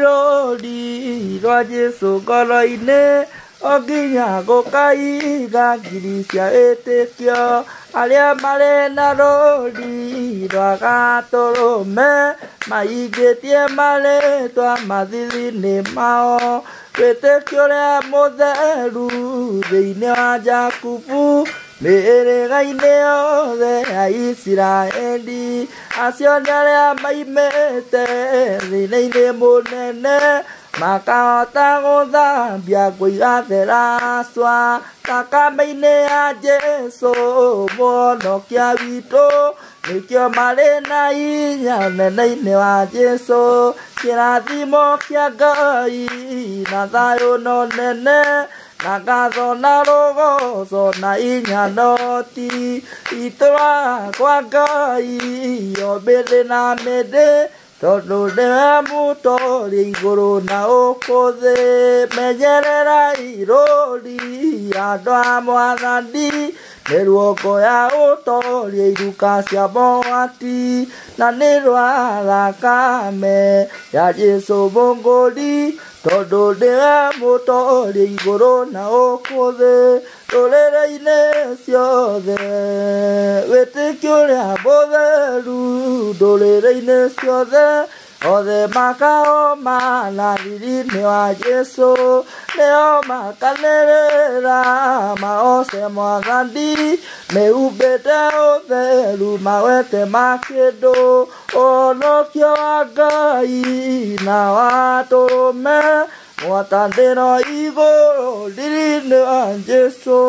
Irairodi Rajesu Galaine Oginya Gokai Gagirisia Etekio Alia Marena Rodi Ragatoro Me Maigetie Male Tua Madili Nemao Etekio Lea Moderu Reine Jakupu Mere gaineo de Israeli asionale maimete reine monene makata goda bia kuiga dera swa takameine a Jesu mono kia vito nikio marena inya nene wa Jesu kirathimo kia Ngai na thayo no nene Nagazo na rogo so na inya noti itoa kwa Ngai obele na mede todo de muto rigoro na okothe menyerera irori andwa mwathani neruoko ya utoria iruka cia boati na nirwa thakame ya Jesu bongori todo de mutoria igoro na okothe rorere-ine ciothe wĩtĩkio ũrĩa mũtheru ndũrĩrĩ-inĩ ciothe othe makao mana riri-inĩ wa Jesu nĩo makanĩrĩra maoce mwathani mehumbĩte ũtheru mawete ma kĩndũ ũhonokio wa Ngai na wa tũrũme Mwatandĩro igũrũ riri-inĩ wa Jesu.